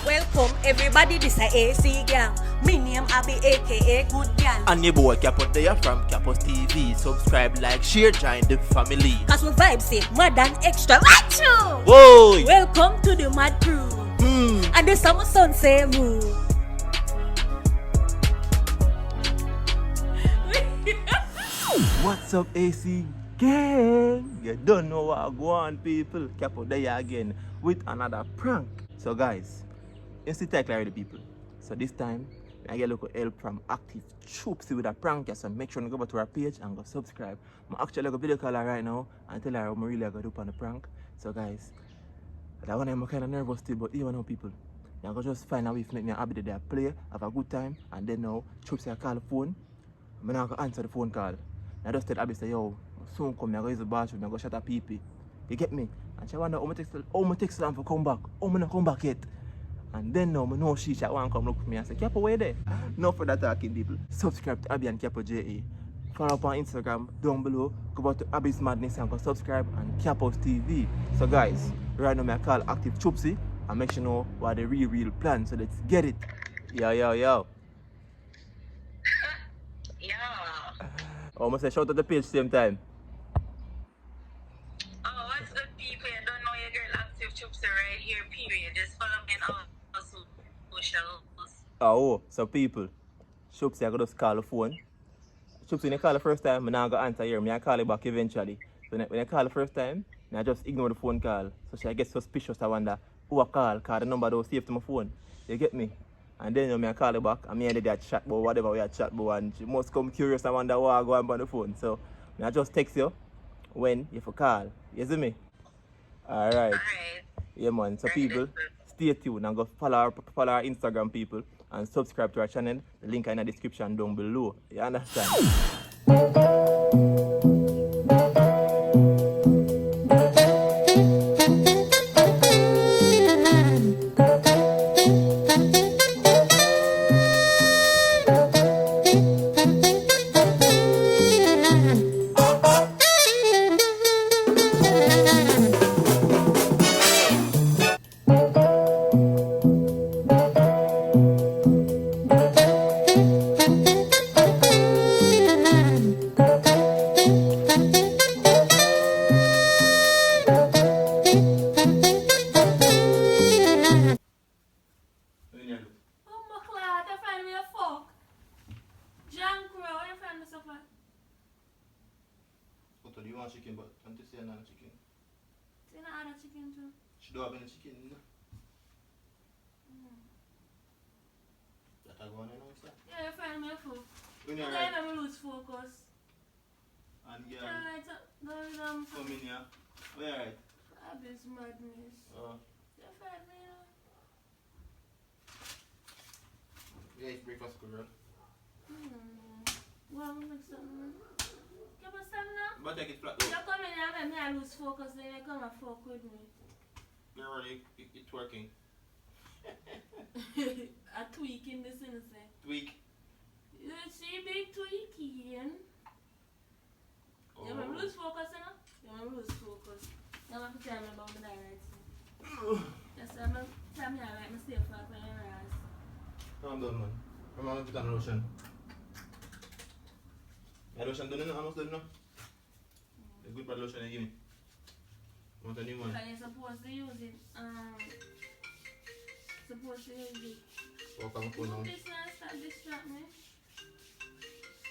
Welcome everybody, this a AC gang. Me name Abby aka Good Gal. And your boy Capo there from Capo's TV. Subscribe, like, share, join the family. Cause we vibe say mad and extra. Achoo! Whoa! Welcome to the mad crew. And the summer sun say moo. What's up, AC gang? You don't know what I go on, people. Capo there again with another prank. So guys, SIDECHICK already, people. So this time I get a little help from active Chupsie with a prank. So make sure you go back to our page and go subscribe. I'm actually like a video call her right now and tell her what I'm really gonna do on the prank. So guys, that one I'm kind of nervous still, but even now, people, I'm gonna just find a way to make me happy that I play, have a good time, and then now Chupsie I call the phone. I'm not gonna answer the phone call. I just tell Abby, say, yo, soon come, I'm gonna use the bathroom, I'm gonna shut her pee-pee. You get me? And she wonder how my text them for come back, how me not come back yet. And then now I know she want to come look for me and say, Capo, where there? No further talking, people. Subscribe to Abby and Capo JA. Follow up on Instagram down below. Go back to Abby's Madness and go subscribe on Capo's TV. So guys, right now I call active Chupsie and make sure you know what the real plan. So let's get it. Yo. Yeah. Almost say shout out the page same time. Oh, what's good, people? You don't know your girl active Chupsie right here, period. Just follow me on all socials. Oh, so people, Chupsie I go just call the phone. Chupsie, when you call the first time, I'm not going to answer here. I call you back eventually. So when I call the first time, I just ignore the phone call. So she gets suspicious. I wonder who I call, because the number don't save to my phone. You get me? And then I call her back, and me and they chat about whatever we are chat about, and she must come curious and wonder what I go on the phone. So I just text you when you call. You see me? Alright. Alright. Yeah, man. So people, stay tuned and go follow our Instagram, people, and subscribe to our channel. The link in the description down below. You understand? Do you want chicken, but I'm just saying not chicken. Say not other chicken too. She don't have any chicken, you know? That I go on, you know, sir? Yeah, you find me a food. When you're I right, never lose focus. and yeah, Alright, come in here. Oh, yeah, right. Abby's Madness. You find me Yeah, it's breakfast, girl. Well, we'll make something. Give us some now. But take it flat, You though. come in here and make me lose focus, then you come and fuck with me. Girl, it's working. A tweak in this innocent. Tweak. You see big tweaking. Oh. You want to lose focus, you know? You want to lose focus. You want to tell me about the right thing. Yes, I'm going to tell me alright, I'm stay flat on your ass. Calm down, man. I'm going to put on lotion. My lotion done, almost done now. The good bad lotion you give me. Want a new one? And you're supposed to use it, Walk on my phone now. Move this now, stop distract me.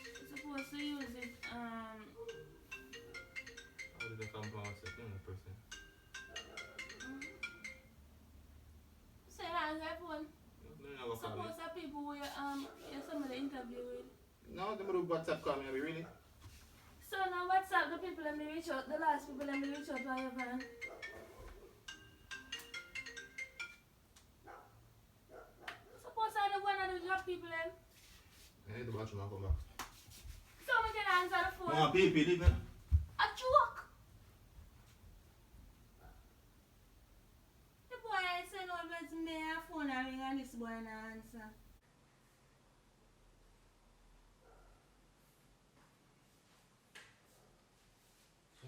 You're supposed to use it, How did I come from a person? say that on your phone. No, Suppose that people who you're somebody interview with. no, they do WhatsApp call me, really? So now WhatsApp the people let me reach out, the last people let me reach out on your van. Suppose I the one of the job people then. I need the bathroom and come back. So we can answer the phone. No, pee, leave me. A joke. The boy I say no let me a phone and ring and this boy and answer.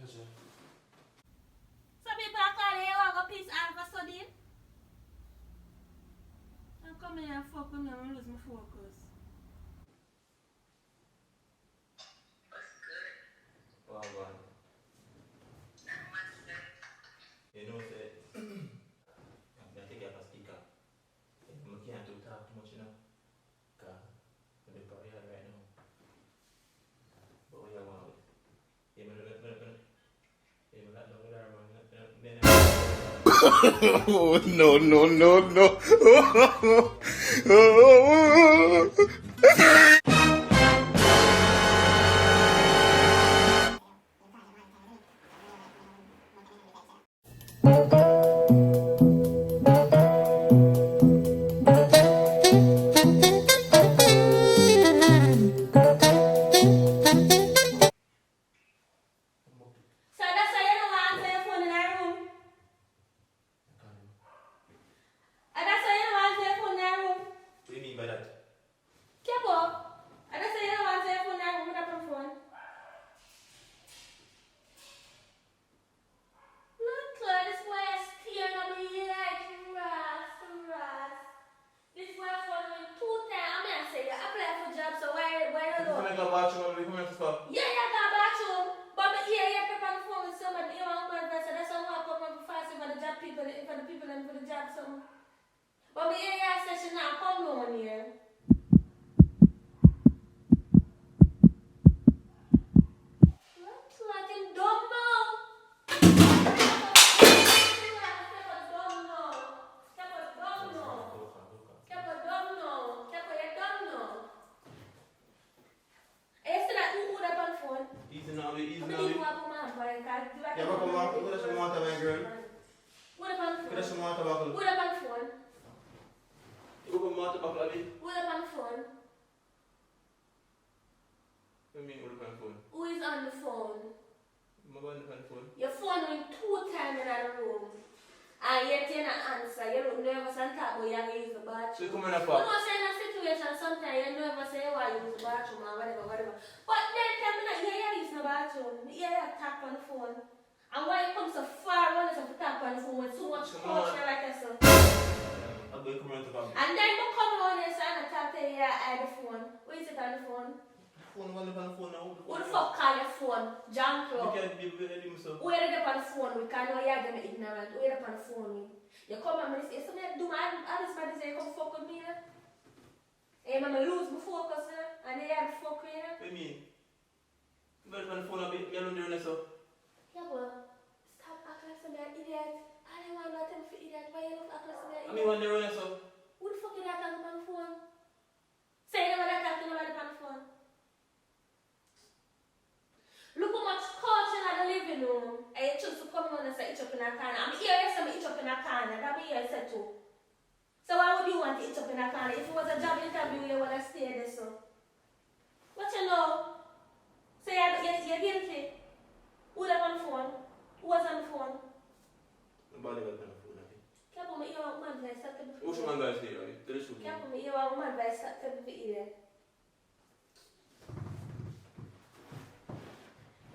Yes, sir. Some people are calling you want a piece and for studying. come here and fuck with me and lose my focus. What's good? Wow, man. Not much good. You know, say, I'm going to take you off a speaker. I can't do talk too much, you know. Because I'm in the right now. But what you want with? Yeah, but that don't matter, man. Oh, no, no, no, no. So that's why you don't answer your phone in our room. And that's why you don't answer your phone in our room. What do you mean by that? Keep up. And that's why you don't answer your phone in our room with a phone. Look, this boy is steering on me like ras. This boy following 2 times. I mean, I say, you apply for job, so why You you come don't? and go bathroom, we come here to stop. Yeah, you got bathroom. But my ear, you prep on the phone with somebody. You want to so that's why I want to come up fast for the job people, for the people and for the job. So. But my ear, you said she not come on here. Looks like him dumb now. Easy now, easy now. Yeah, but come on, put some water, my girl. Put some water buckle. You go water buckle, Abby. What do you mean, what on the phone? Who is on the phone? I'm on the phone. Your phone ring 2 times in the room. And yet you not answer. You look nervous and talk, but you have to use the So bathroom. you come in a You pop. know, say in a situation, sometimes you're nervous, say you want to use the bathroom or whatever. But then tell me that you use the bathroom. You tap on the phone. And why you come so far when you tap on the phone with so much culture like that? So. I'll go come around to pop. And then you come on here and tap to you at the phone. Where is it on the phone? Phone, one on the phone now. Who the fuck call your phone? Junk You Club. can't be with him, so. Who are they on the phone with? Because I know you're them ignorant. Who are they on the phone with? You come and say, something do my this man say, come fuck with me. Hey, man, I lose my focus, and they have to fuck with you. What do you mean? You better on the phone, Abby. You're not doing this, so. Yeah, but stop acting like some idiot. I don't want nothing for idiot. Why you look acting like some idiot? I mean, when they're on this, so. Who the fuck is that talking on the phone? Say nobody talking about it on the phone. Look how much culture in the living room. And you choose to come on and say, itch up in a corner. I'm here, you say me itch up in a corner. That me here said too. So why would you want to itch up in a corner? If it was a job interview, you would have stayed there, so. What you know? Say you're guilty. Who was on the phone? Who was on the phone? Nobody was on the phone, Abby. Can't put me here with my advice. Stop telling me. Who's your man guys here, Abby? Tell the truth. Can't put me here with my advice. Stop telling me either.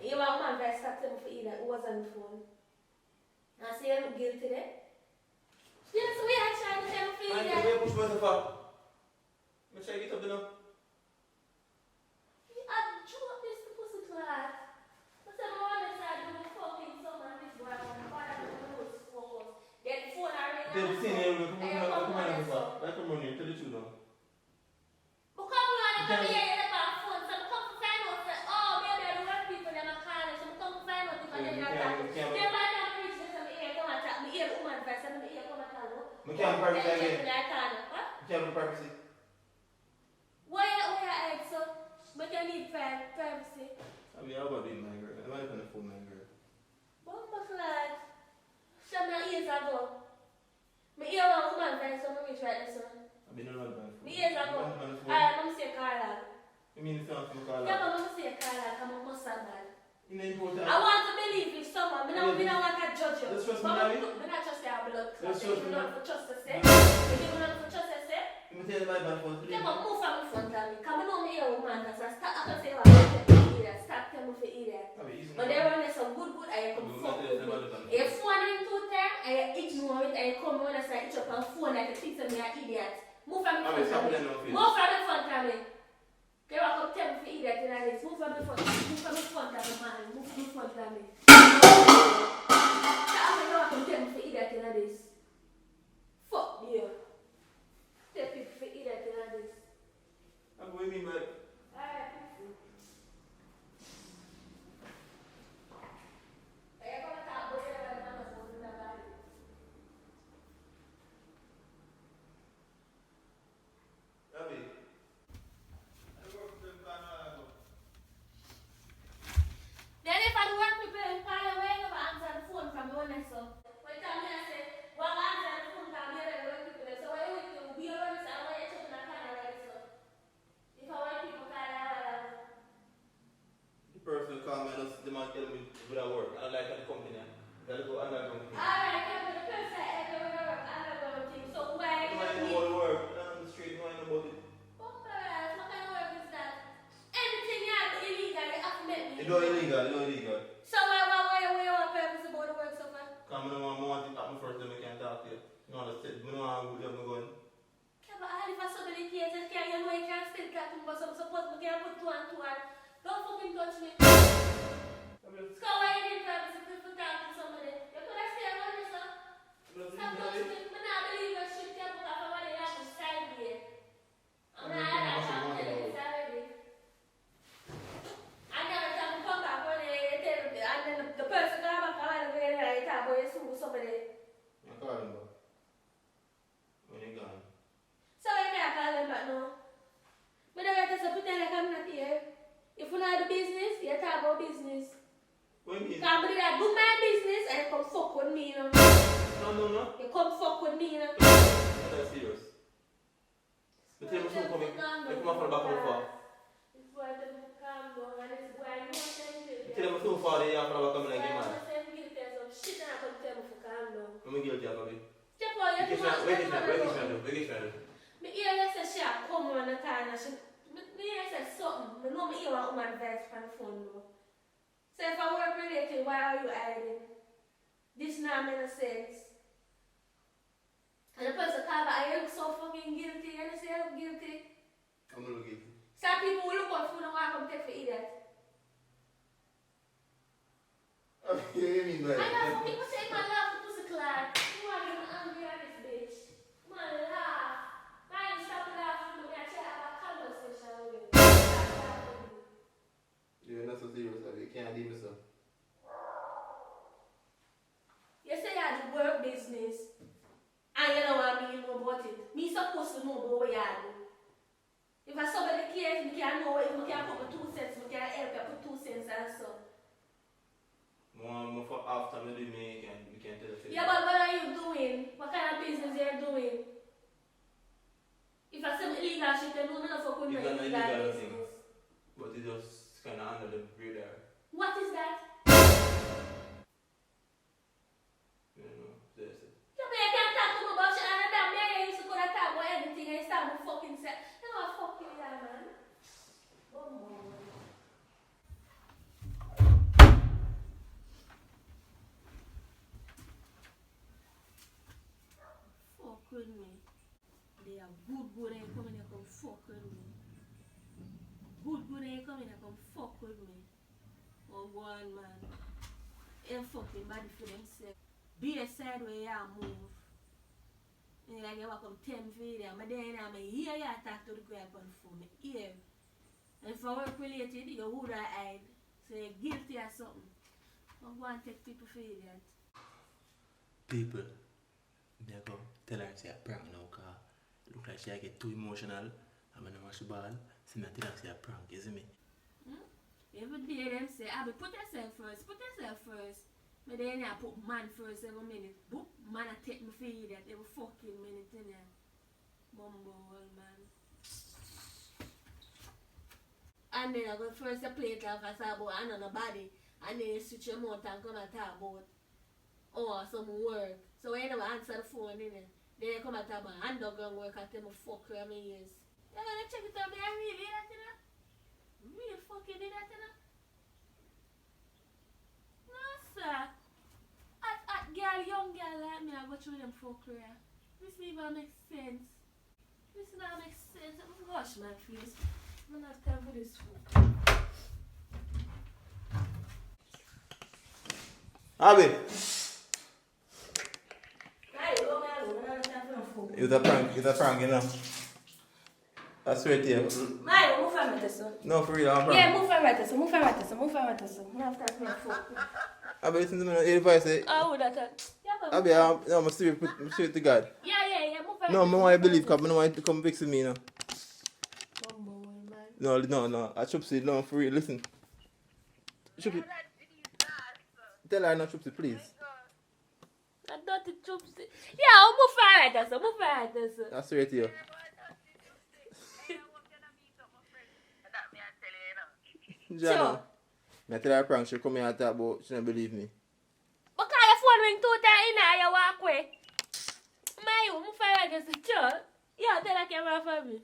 You want my advice. Stop telling me either. Who was on the phone? Now say you look guilty there. Yes, we are trying to tell me Man, either. where push myself up? I'm trying to get up there now. I drew up this pussy class. But I want to say I do the fucking someone this boy. I want to find out the rules focus. Get the phone and ring. They've seen it, come on, come on, tell the truth now. But come on, I'm here in the phone. So come find out that, oh, maybe I don't want people in my car. So come find out because they're not talking. They might not preach this and me come and talk. Me here woman advice and me here come and talk. We can't purpose Then again. check in our car. What? We can't purpose it. Why I ask so? But you need privacy. I mean, how about being my girl? I'm not on the phone, my girl. Bumper flag. Some years ago. Me hear one woman friend so me reach right this one. I've been on the phone. Me years ago. I'm on the phone. I'm say Carla. You mean the film from Carla? Yeah, but I'm say Carla. I'm a mustard man. You know, important. I want to believe if someone, I don't want to judge you. Let's trust me, But Daddy. I not trust your blood. Let's If trust you me, don't Daddy. trust us, if you don't trust us, Let me tell you my phone, please. yeah, but move from the front of me. Come on, me here, woman. So stop. I can say, well, stop telling me for idiot. But they run some good, I come fuck with me. If phone in 2 times, I ignore it, I come on and say, it's up on phone like a pizza, me an idiot. Move from from the I mean, front stop of me. putting on face. Move from the front of me. Okay, walk up tell me for idiot in this. Move from the front. Move from the front of me, man. Move from the front of me. Stop me, walk up tell me for idiot in this. Fuck you. Tell people for idiot in this. What do you mean by that? Alright. Abby, I work for them kind of. Then if I do work with people, call away, never answer the phone from your next so. When time me I say, well answer the phone from here and work with people. So when you be around this and when you check in a kind of like so. If I want people call out, The person call me and the man tell me would I work. I like the company. Gotta go underground. alright, come to the person I ever work, I never think. So why No, I you know all the work. I'm on the street, no, I know about it. what kind of work is that? Anything you have illegal, you have to make me. It's not illegal, it's not illegal. So why you want purpose about the work so far? Come on, I want it happen first, then we can talk to you. No, that's it. I don't want to go going. Yeah, but if I saw many cases, you know you can still get to but some support, we can put two and two and don't fucking touch me. So why you need purpose if you talk to somebody? You could have stayed around yourself. Stop touching me. I don't believe your shit, you put up somebody else beside me. I'm not telling you this already. And every time you come back when they tell me, and then the person come back and they talk about you sue somebody. I call him back. When you gone. So I can't call them back now. But I have to pretend like I'm not here. If you know the business, you talk about business. What do you mean? Somebody that do my business and you come fuck with me, you know. No. You come fuck with me, you know. That's serious. But tell me something for me. You come up from the back of the far. This boy doesn't calm down and this boy knows something. Tell me something for the year from the back of me like you man. Shit and I come tell me to calm down. I'm guilty of it. Step on, you have to watch Wait, that. Me hear you say she a come on the corner. Me hear you say something. Me know me hear one woman voice from the phone though. So if I work related, why are you hiding? This now makes no sense. And the person call back, you look so fucking guilty. And they say you look guilty. I'm not guilty. Some people will look out for you and want to come take for idiot. What do you mean by I know that? people say my laugh for pussy clad. You are getting angry at this bitch. My laugh. Man, stop laughing. I tell you, I have a conversation with you. Stop laughing. You're not so serious, you can't leave me so. You say you have the work business. And you know what I mean about it. Me supposed to know about what you do. If I somebody cares, me can know if me can put my 2 cents, me can help you put 2 cents and so. More for after me do me, you can tell the Yeah, but what are you doing? What kind of business are you doing? If I say illegal shit, then no, me no fuck with You no got no illegal illegal business. thing. But it's just kind of under the radar. What is that? You know, that's it. Yeah, but you can't talk to me about shit and that me I used to go to talk about anything and start with fucking set. You know what fuck you are, man? Bumbo. Fuck with me. They are good and come in and come fuck with me. Good and come in and come fuck with me. Oh, one man. They fucking body for themselves. Be a side where you move. And like you come 10 video, but then I'm hear you talk to the grab on phone. Me ear. And if I work related, you would have hide. So you're guilty or something. I'm going to take people for that. People, they go tell her say a prank now, cause it look like she get too emotional. I'm gonna watch the ball. See me tell her say a prank, you see me? Every day them say, Abby, put yourself first, put yourself first. But then I put man first every minute. Boop, man I take me for that every fucking minute in there. Bumbo old man. And then I go first you play it off as about another body. And then you switch your mouth and come and talk about some work. So when you never answer the phone in it, then you come and talk about underground work and tell me fuck where me is. You wanna check it out, me I really did that, you know? Real fucking did that, you know? No, sir. At girl, young girl like me, I go through them fuckery. This even makes sense. This now makes sense. I'm gonna wash my face. I'm not time for this food. Abby, Hey, go man, I'm not time for no food. it's a prank, you know. I swear to you. Maio, move from it, sir. No, for real, I'm a prank. Yeah, move from it, sir. Move from it, sir. Move from it, sir. I'm not time for no food. Abby, listen to me, the advice. Oh, would that? Yeah, Abby, I'm straight to God. yeah, move from No, it. I want to believe because I don't want you to come fix me, you know. Come on, man. No. I Chupsie, no, for real, listen. Chupsie, tell her not Chupsie, please. I don't think Chupsie. Yeah, I'll move from it, sir. Move from it, sir. I swear to you. Jano, I tell her a prank, she come here and talk about, she don't believe me. Because your phone ring 2 times and you walk away. Maio, move from it, sir. Sure. Yeah, tell her camera for me.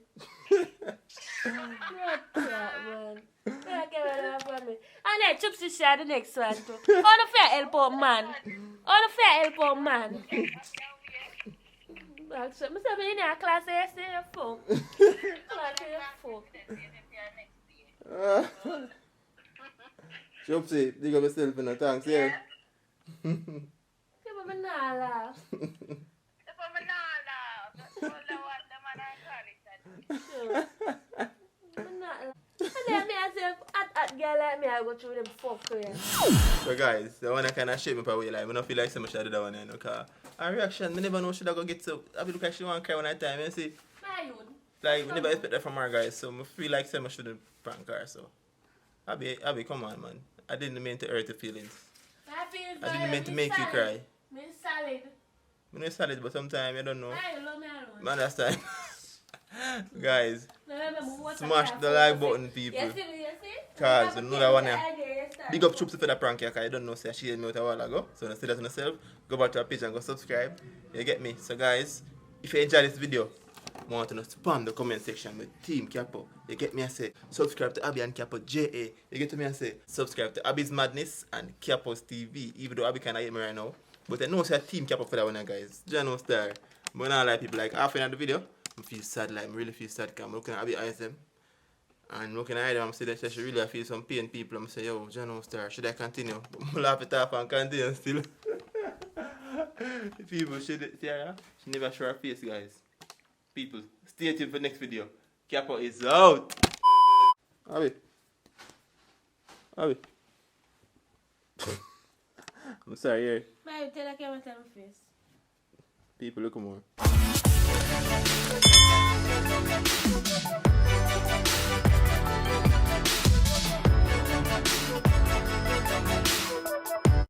Not that, man. Tell her camera for me. And then Chupsie share the next one too. All the fair help out man. All the fair help out man. Actually, I'm saying in a class, I say you're fuck. Class, you're fuck. Chupsie, dig up yourself in the thanks, yeah. Give me a nala. Girl like me, I go through them fuck here. So guys, the one that kind of shape me probably like, I don't feel like so much I do that one, you know, because her reaction, I never know she go get so, I look like she want to cry one at a time, you see. Like, we never expect that from her, guys, so I feel like so much should prank her, so. Abby, come on, man. I didn't mean to hurt your feelings. I didn't mean to make you cry. Me solid. I'm not solid, but sometimes I don't know. I love me alone. Man, that's time. Guys, No, remember what smash the like button, people. You see? Cause you know that one here. Big up Chupsie for the prank, because I don't know, say she had me out a while ago. So when I say that on yourself, go back to her page and go subscribe. You get me? So guys, if you enjoyed this video, I want to know, spam the comment section with Team Capo. You get me? I say subscribe to Abby and Capo JA. You get to me? I say subscribe to Abby's Madness and Capo's TV. Even though Abby can't hate me right now, but I know it's Team Capo for that one, guys. Jano Star. But not like people like half an the video. I feel sad, like I really feel sad because I'm looking at Abby eyes them. And looking at them, I'm saying that she really feel some pain people. I'm saying, yo, Jano Star, should I continue? But I'm laugh it off and continue still. People should see her. She never show her face, guys. People, stay tuned for the next video. Capo is out. Abby. I'm sorry, here. Bye, tell her camera tell my face. People, look more.